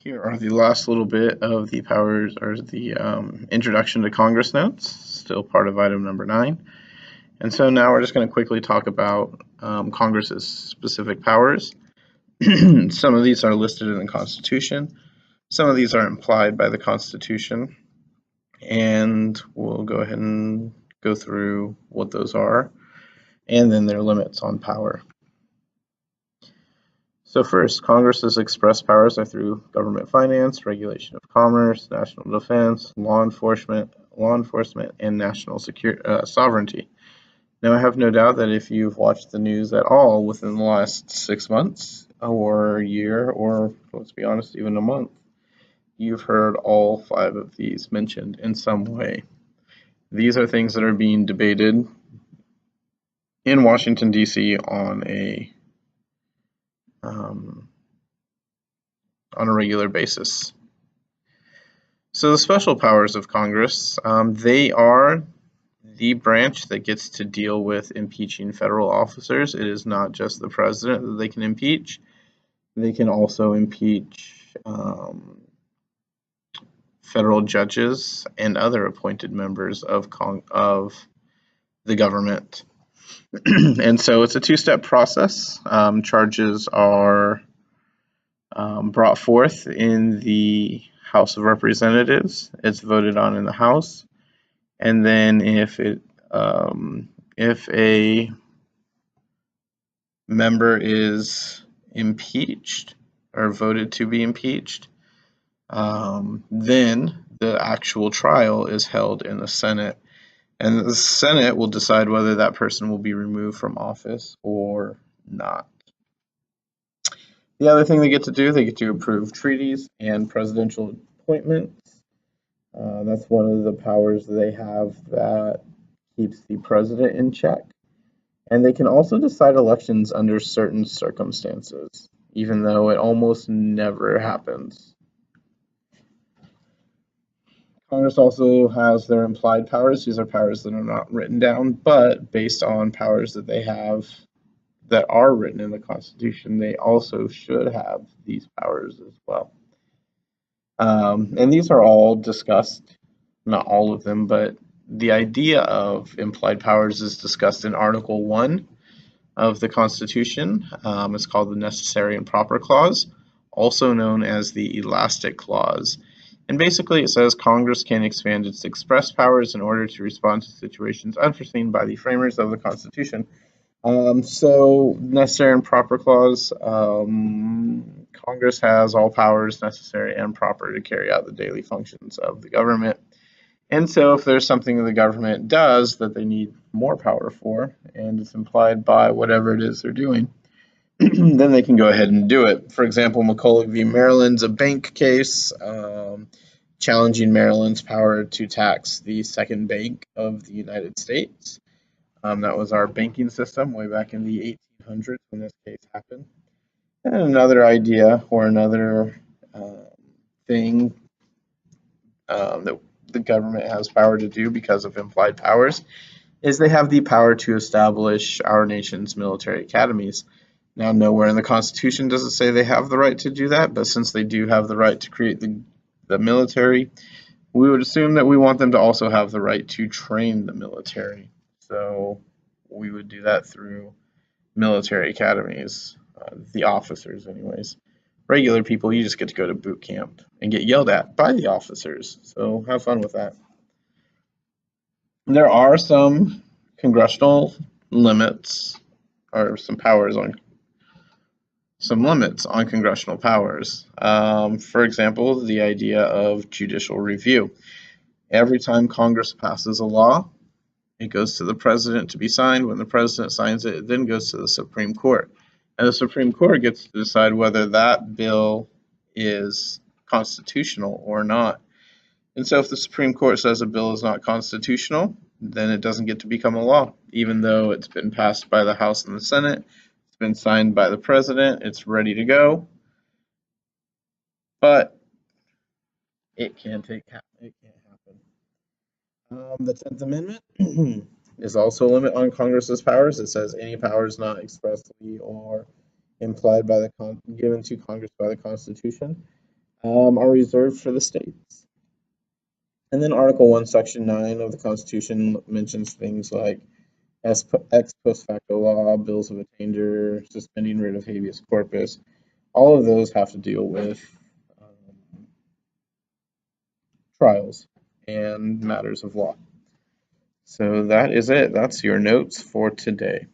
Here are the last little bit of the powers or the introduction to Congress notes, still part of item number 9. And so now we're just going to quickly talk about Congress's specific powers. Some of these are listed in the Constitution. Some of these are implied by the Constitution. And we'll go ahead and go through what those are and then their limits on power. So first, Congress's express powers are through government finance, regulation of commerce, national defense, law enforcement, and national sovereignty. Now, I have no doubt that if you've watched the news at all within the last 6 months or a year or, let's be honest, even a month, you've heard all 5 of these mentioned in some way. These are things that are being debated in Washington, D.C. on a regular basis. So the special powers of Congress, they are the branch that gets to deal with impeaching federal officers. It is not just the president that they can impeach. They can also impeach federal judges and other appointed members of the government. And so it's a two-step process. Charges are brought forth in the House of Representatives. It's voted on in the House, and then if a member is impeached or voted to be impeached, then the actual trial is held in the Senate, and the Senate will decide whether that person will be removed from office or not. The other thing they get to approve treaties and presidential appointments. That's one of the powers they have that keeps the president in check. And they can also decide elections under certain circumstances, even though it almost never happens. Congress also has their implied powers. These are powers that are not written down, but based on powers that they have that are written in the Constitution, they also should have these powers as well. And these are all discussed, not all of them, but the idea of implied powers is discussed in Article 1 of the Constitution. It's called the Necessary and Proper Clause, also known as the Elastic Clause. And basically it says Congress can expand its express powers in order to respond to situations unforeseen by the framers of the Constitution. So necessary and proper clause, Congress has all powers necessary and proper to carry out the daily functions of the government. And so if there's something the government does that they need more power for, and it's implied by whatever it is they're doing, then they can go ahead and do it. For example, McCulloch v. Maryland's a bank case challenging Maryland's power to tax the second bank of the United States. That was our banking system way back in the 1800s when this case happened. And another idea or another thing that the government has power to do because of implied powers is they have the power to establish our nation's military academies. Now, nowhere in the Constitution does it say they have the right to do that, but since they do have the right to create the military, we would assume that we want them to also have the right to train the military. So we would do that through military academies, the officers anyways. Regular people, you just get to go to boot camp and get yelled at by the officers. So have fun with that. There are some congressional limits or some limits on congressional powers. For example, the idea of judicial review. Every time Congress passes a law, it goes to the president to be signed. When the president signs it, it then goes to the Supreme Court. And the Supreme Court gets to decide whether that bill is constitutional or not. And so if the Supreme Court says a bill is not constitutional, then it doesn't get to become a law, even though it's been passed by the House and the Senate, it's been signed by the president, it's ready to go. But it can't happen. The 10th Amendment is also a limit on Congress's powers. It says any powers not expressly or implied by given to Congress by the Constitution are reserved for the states. And then Article 1, Section 9 of the Constitution mentions things like ex post facto law, bills of attainder, suspending writ of habeas corpus. All of those have to deal with trials and matters of law. So that is it. That's your notes for today.